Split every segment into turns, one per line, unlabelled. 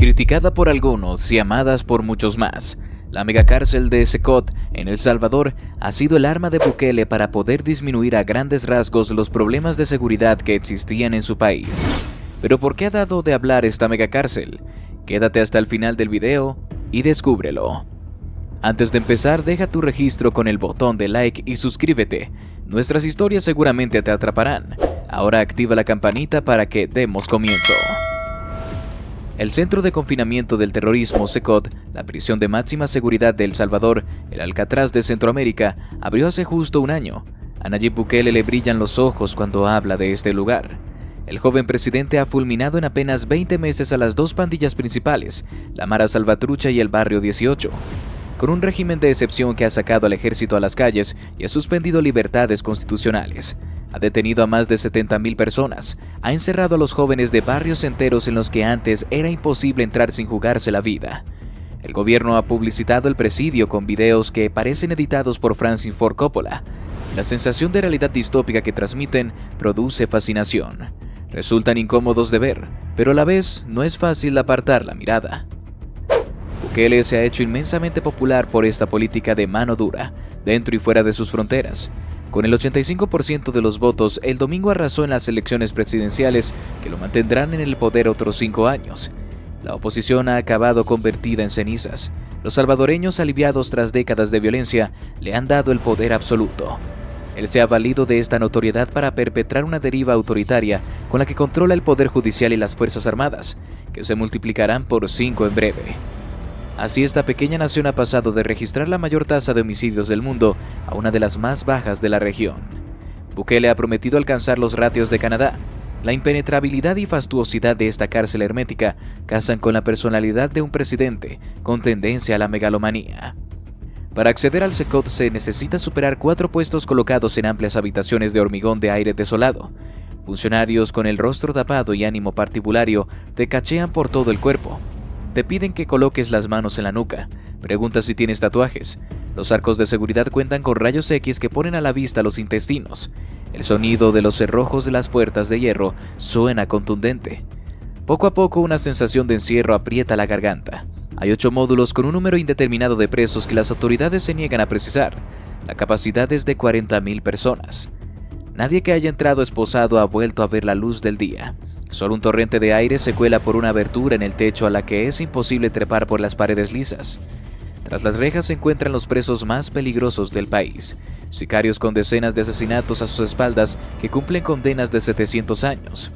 Criticada por algunos y amadas por muchos más, la megacárcel de Secot en El Salvador ha sido el arma de Bukele para poder disminuir a grandes rasgos los problemas de seguridad que existían en su país. Pero ¿por qué ha dado de hablar esta megacárcel? Quédate hasta el final del video y descúbrelo. Antes de empezar, deja tu registro con el botón de like y suscríbete. Nuestras historias seguramente te atraparán. Ahora activa la campanita para que demos comienzo. El Centro de Confinamiento del Terrorismo, Secot, la prisión de máxima seguridad de El Salvador, el Alcatraz de Centroamérica, abrió hace justo un año. A Nayib Bukele le brillan los ojos cuando habla de este lugar. El joven presidente ha fulminado en apenas 20 meses a las dos pandillas principales, la Mara Salvatrucha y el Barrio 18. Con un régimen de excepción que ha sacado al ejército a las calles y ha suspendido libertades constitucionales. Ha detenido a más de 70,000 personas, ha encerrado a los jóvenes de barrios enteros en los que antes era imposible entrar sin jugarse la vida. El gobierno ha publicitado el presidio con videos que parecen editados por Francis Ford Coppola. La sensación de realidad distópica que transmiten produce fascinación. Resultan incómodos de ver, pero a la vez no es fácil apartar la mirada. Bukele se ha hecho inmensamente popular por esta política de mano dura, dentro y fuera de sus fronteras. Con el 85% de los votos, el domingo arrasó en las elecciones presidenciales que lo mantendrán en el poder otros 5 años. La oposición ha acabado convertida en cenizas. Los salvadoreños, aliviados tras décadas de violencia, le han dado el poder absoluto. Él se ha valido de esta notoriedad para perpetrar una deriva autoritaria con la que controla el poder judicial y las fuerzas armadas, que se multiplicarán por 5 en breve. Así, esta pequeña nación ha pasado de registrar la mayor tasa de homicidios del mundo a una de las más bajas de la región. Bukele ha prometido alcanzar los ratios de Canadá. La impenetrabilidad y fastuosidad de esta cárcel hermética casan con la personalidad de un presidente con tendencia a la megalomanía. Para acceder al Secot se necesita superar 4 puestos colocados en amplias habitaciones de hormigón de aire desolado. Funcionarios con el rostro tapado y ánimo partibulario te cachean por todo el cuerpo. Te piden que coloques las manos en la nuca, preguntas si tienes tatuajes. Los arcos de seguridad cuentan con rayos X que ponen a la vista los intestinos. El sonido de los cerrojos de las puertas de hierro suena contundente. Poco a poco una sensación de encierro aprieta la garganta. Hay 8 módulos con un número indeterminado de presos que las autoridades se niegan a precisar. La capacidad es de 40,000 personas. Nadie que haya entrado esposado ha vuelto a ver la luz del día. Solo un torrente de aire se cuela por una abertura en el techo a la que es imposible trepar por las paredes lisas. Tras las rejas se encuentran los presos más peligrosos del país, sicarios con decenas de asesinatos a sus espaldas que cumplen condenas de 700 años.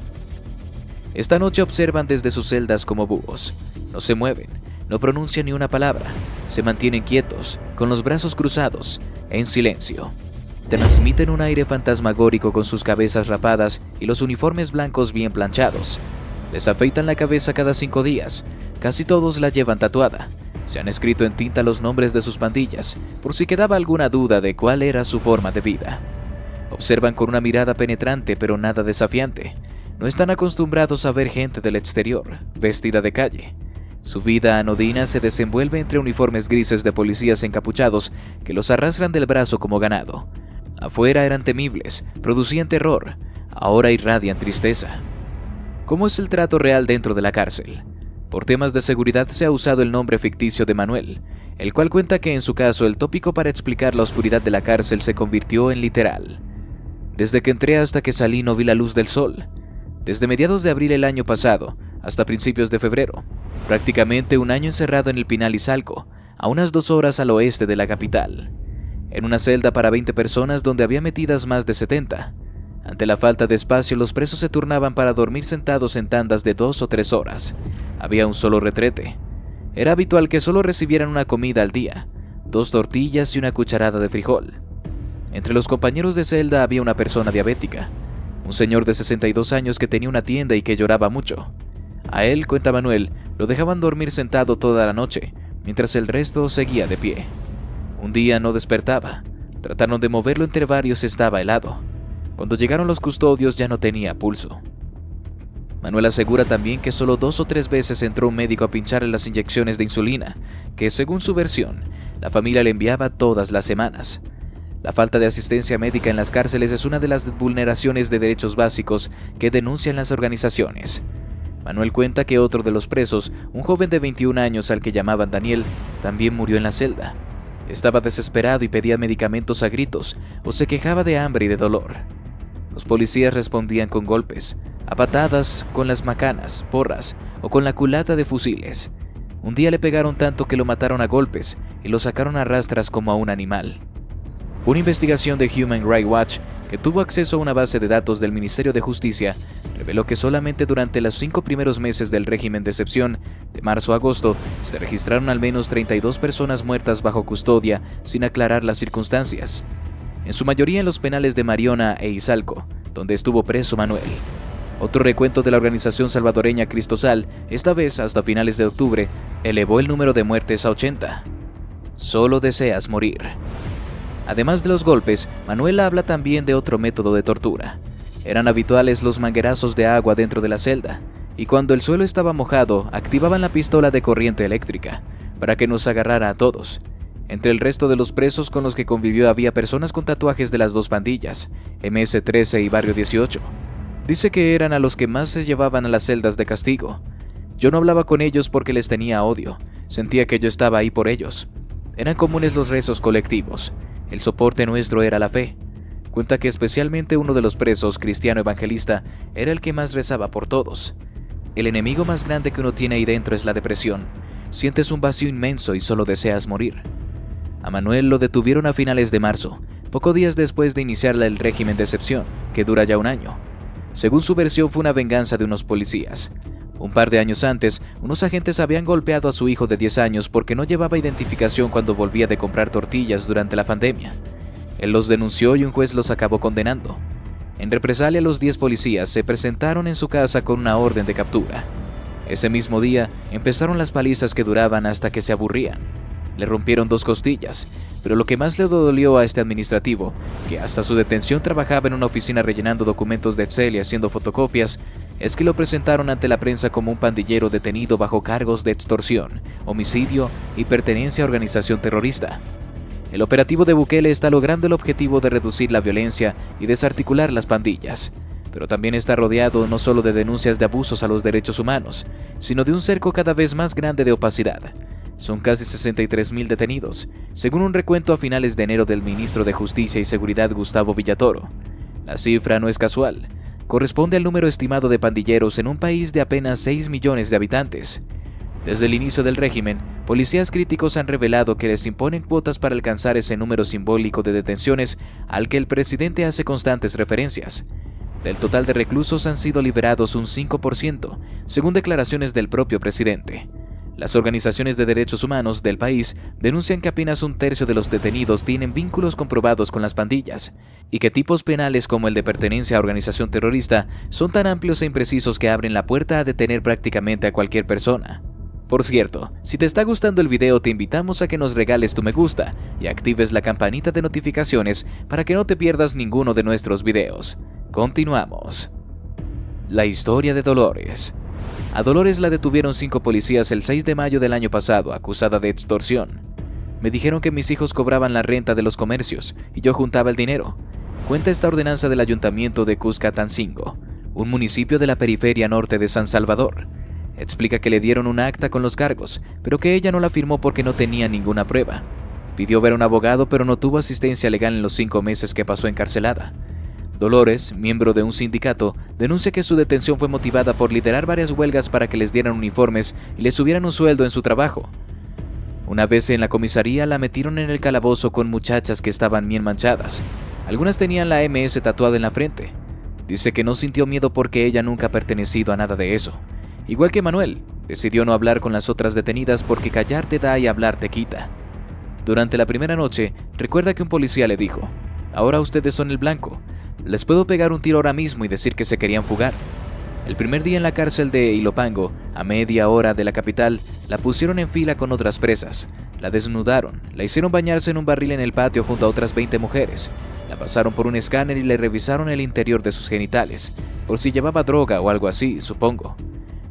Esta noche observan desde sus celdas como búhos. No se mueven, no pronuncian ni una palabra, se mantienen quietos, con los brazos cruzados, en silencio. Transmiten un aire fantasmagórico con sus cabezas rapadas y los uniformes blancos bien planchados. Les afeitan la cabeza cada 5 días. Casi todos la llevan tatuada. Se han escrito en tinta los nombres de sus pandillas, por si quedaba alguna duda de cuál era su forma de vida. Observan con una mirada penetrante pero nada desafiante. No están acostumbrados a ver gente del exterior, vestida de calle. Su vida anodina se desenvuelve entre uniformes grises de policías encapuchados que los arrastran del brazo como ganado. Afuera eran temibles, producían terror, ahora irradian tristeza. ¿Cómo es el trato real dentro de la cárcel? Por temas de seguridad se ha usado el nombre ficticio de Manuel, el cual cuenta que en su caso el tópico para explicar la oscuridad de la cárcel se convirtió en literal. Desde que entré hasta que salí no vi la luz del sol. Desde mediados de abril el año pasado hasta principios de febrero, prácticamente un año encerrado en el Pinal Izalco, a unas 2 horas al oeste de la capital. En una celda para 20 personas donde había metidas más de 70. Ante la falta de espacio, los presos se turnaban para dormir sentados en tandas de 2 o 3 horas. Había un solo retrete. Era habitual que solo recibieran una comida al día, 2 tortillas y una cucharada de frijol. Entre los compañeros de celda había una persona diabética, un señor de 62 años que tenía una tienda y que lloraba mucho. A él, cuenta Manuel, lo dejaban dormir sentado toda la noche, mientras el resto seguía de pie. Un día no despertaba. Trataron de moverlo entre varios, estaba helado. Cuando llegaron los custodios ya no tenía pulso. Manuel asegura también que solo 2 o 3 veces entró un médico a pincharle las inyecciones de insulina, que según su versión, la familia le enviaba todas las semanas. La falta de asistencia médica en las cárceles es una de las vulneraciones de derechos básicos que denuncian las organizaciones. Manuel cuenta que otro de los presos, un joven de 21 años al que llamaban Daniel, también murió en la celda. Estaba desesperado y pedía medicamentos a gritos o se quejaba de hambre y de dolor. Los policías respondían con golpes, a patadas, con las macanas, porras o con la culata de fusiles. Un día le pegaron tanto que lo mataron a golpes y lo sacaron a rastras como a un animal. Una investigación de Human Rights Watch, que tuvo acceso a una base de datos del Ministerio de Justicia, reveló que solamente durante los 5 primeros meses del régimen de excepción, de marzo a agosto, se registraron al menos 32 personas muertas bajo custodia sin aclarar las circunstancias. En su mayoría en los penales de Mariona e Izalco, donde estuvo preso Manuel. Otro recuento de la organización salvadoreña Cristosal, esta vez hasta finales de octubre, elevó el número de muertes a 80. Solo deseas morir. Además de los golpes, Manuel habla también de otro método de tortura. Eran habituales los manguerazos de agua dentro de la celda, y cuando el suelo estaba mojado, activaban la pistola de corriente eléctrica, para que nos agarrara a todos. Entre el resto de los presos con los que convivió había personas con tatuajes de las dos pandillas, MS-13 y Barrio 18. Dice que eran a los que más se llevaban a las celdas de castigo. Yo no hablaba con ellos porque les tenía odio, sentía que yo estaba ahí por ellos. Eran comunes los rezos colectivos. El soporte nuestro era la fe. Cuenta que especialmente uno de los presos, cristiano evangelista, era el que más rezaba por todos. El enemigo más grande que uno tiene ahí dentro es la depresión. Sientes un vacío inmenso y solo deseas morir. A Manuel lo detuvieron a finales de marzo, pocos días después de iniciar el régimen de excepción, que dura ya un año. Según su versión, fue una venganza de unos policías. Un par de años antes, unos agentes habían golpeado a su hijo de 10 años porque no llevaba identificación cuando volvía de comprar tortillas durante la pandemia. Él los denunció y un juez los acabó condenando. En represalia, los 10 policías se presentaron en su casa con una orden de captura. Ese mismo día, empezaron las palizas que duraban hasta que se aburrían. Le rompieron 2 costillas, pero lo que más le dolió a este administrativo, que hasta su detención trabajaba en una oficina rellenando documentos de Excel y haciendo fotocopias, es que lo presentaron ante la prensa como un pandillero detenido bajo cargos de extorsión, homicidio y pertenencia a organización terrorista. El operativo de Bukele está logrando el objetivo de reducir la violencia y desarticular las pandillas, pero también está rodeado no solo de denuncias de abusos a los derechos humanos, sino de un cerco cada vez más grande de opacidad. Son casi 63,000 detenidos, según un recuento a finales de enero del ministro de Justicia y Seguridad Gustavo Villatoro. La cifra no es casual. Corresponde al número estimado de pandilleros en un país de apenas 6 millones de habitantes. Desde el inicio del régimen, policías críticos han revelado que les imponen cuotas para alcanzar ese número simbólico de detenciones al que el presidente hace constantes referencias. Del total de reclusos han sido liberados un 5%, según declaraciones del propio presidente. Las organizaciones de derechos humanos del país denuncian que apenas un tercio de los detenidos tienen vínculos comprobados con las pandillas y que tipos penales como el de pertenencia a organización terrorista son tan amplios e imprecisos que abren la puerta a detener prácticamente a cualquier persona. Por cierto, si te está gustando el video te invitamos a que nos regales tu me gusta y actives la campanita de notificaciones para que no te pierdas ninguno de nuestros videos. Continuamos. La historia de Dolores. A Dolores la detuvieron 5 policías el 6 de mayo del año pasado, acusada de extorsión. Me dijeron que mis hijos cobraban la renta de los comercios y yo juntaba el dinero. Cuenta esta ordenanza del ayuntamiento de Cuscatancingo, un municipio de la periferia norte de San Salvador. Explica que le dieron un acta con los cargos, pero que ella no la firmó porque no tenía ninguna prueba. Pidió ver a un abogado, pero no tuvo asistencia legal en los 5 meses que pasó encarcelada. Dolores, miembro de un sindicato, denuncia que su detención fue motivada por liderar varias huelgas para que les dieran uniformes y les subieran un sueldo en su trabajo. Una vez en la comisaría la metieron en el calabozo con muchachas que estaban bien manchadas. Algunas tenían la MS tatuada en la frente. Dice que no sintió miedo porque ella nunca ha pertenecido a nada de eso. Igual que Manuel, decidió no hablar con las otras detenidas porque callar te da y hablar te quita. Durante la primera noche, recuerda que un policía le dijo: "Ahora ustedes son el blanco. Les puedo pegar un tiro ahora mismo y decir que se querían fugar". El primer día en la cárcel de Ilopango, a media hora de la capital, la pusieron en fila con otras presas. La desnudaron, la hicieron bañarse en un barril en el patio junto a otras 20 mujeres. La pasaron por un escáner y le revisaron el interior de sus genitales, por si llevaba droga o algo así, supongo.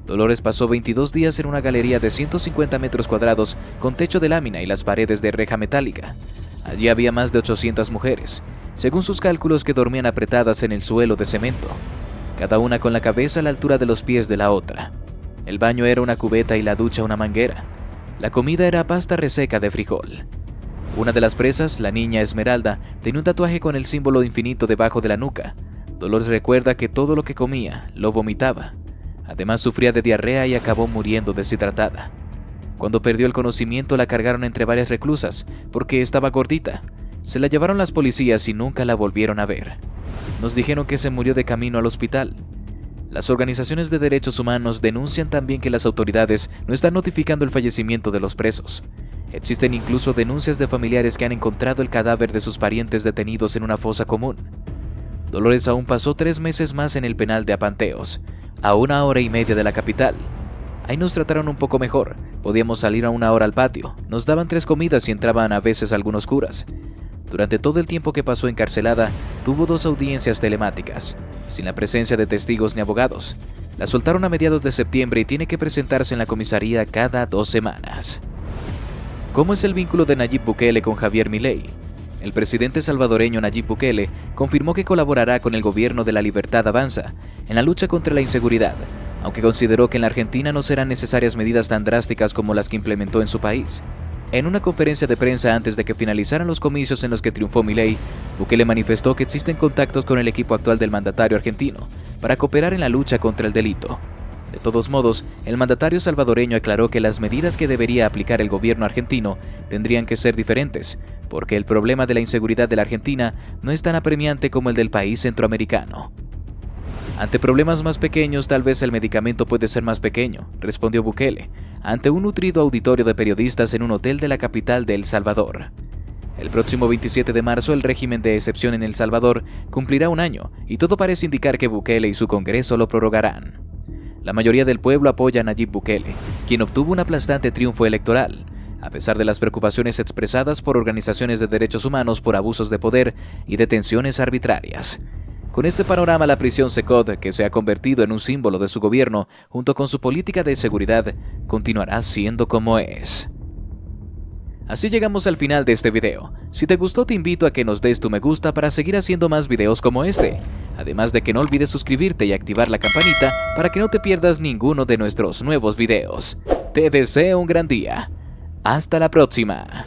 Dolores pasó 22 días en una galería de 150 metros cuadrados con techo de lámina y las paredes de reja metálica. Allí había más de 800 mujeres, según sus cálculos, que dormían apretadas en el suelo de cemento, cada una con la cabeza a la altura de los pies de la otra. El baño era una cubeta y la ducha una manguera. La comida era pasta reseca de frijol. Una de las presas, la niña Esmeralda, tenía un tatuaje con el símbolo infinito debajo de la nuca. Dolores recuerda que todo lo que comía lo vomitaba. Además sufría de diarrea y acabó muriendo deshidratada. Cuando perdió el conocimiento la cargaron entre varias reclusas porque estaba gordita. Se la llevaron las policías y nunca la volvieron a ver. Nos dijeron que se murió de camino al hospital. Las organizaciones de derechos humanos denuncian también que las autoridades no están notificando el fallecimiento de los presos. Existen incluso denuncias de familiares que han encontrado el cadáver de sus parientes detenidos en una fosa común. Dolores aún pasó 3 meses más en el penal de Apanteos, a 1 hora y media de la capital. Ahí nos trataron un poco mejor, podíamos salir a 1 hora al patio, nos daban 3 comidas y entraban a veces algunos curas. Durante todo el tiempo que pasó encarcelada, tuvo 2 audiencias telemáticas, sin la presencia de testigos ni abogados. La soltaron a mediados de septiembre y tiene que presentarse en la comisaría cada 2 semanas. ¿Cómo es el vínculo de Nayib Bukele con Javier Milei? El presidente salvadoreño Nayib Bukele confirmó que colaborará con el gobierno de La Libertad Avanza en la lucha contra la inseguridad, aunque consideró que en la Argentina no serán necesarias medidas tan drásticas como las que implementó en su país. En una conferencia de prensa antes de que finalizaran los comicios en los que triunfó Milei, Bukele manifestó que existen contactos con el equipo actual del mandatario argentino para cooperar en la lucha contra el delito. De todos modos, el mandatario salvadoreño aclaró que las medidas que debería aplicar el gobierno argentino tendrían que ser diferentes, porque el problema de la inseguridad de la Argentina no es tan apremiante como el del país centroamericano. Ante problemas más pequeños, tal vez el medicamento puede ser más pequeño, respondió Bukele, ante un nutrido auditorio de periodistas en un hotel de la capital de El Salvador. El próximo 27 de marzo, el régimen de excepción en El Salvador cumplirá 1 año, y todo parece indicar que Bukele y su Congreso lo prorrogarán. La mayoría del pueblo apoya a Nayib Bukele, quien obtuvo un aplastante triunfo electoral, a pesar de las preocupaciones expresadas por organizaciones de derechos humanos por abusos de poder y detenciones arbitrarias. Con este panorama, la prisión Secot, que se ha convertido en un símbolo de su gobierno, junto con su política de seguridad, continuará siendo como es. Así llegamos al final de este video. Si te gustó, te invito a que nos des tu me gusta para seguir haciendo más videos como este. Además de que no olvides suscribirte y activar la campanita para que no te pierdas ninguno de nuestros nuevos videos. Te deseo un gran día. Hasta la próxima.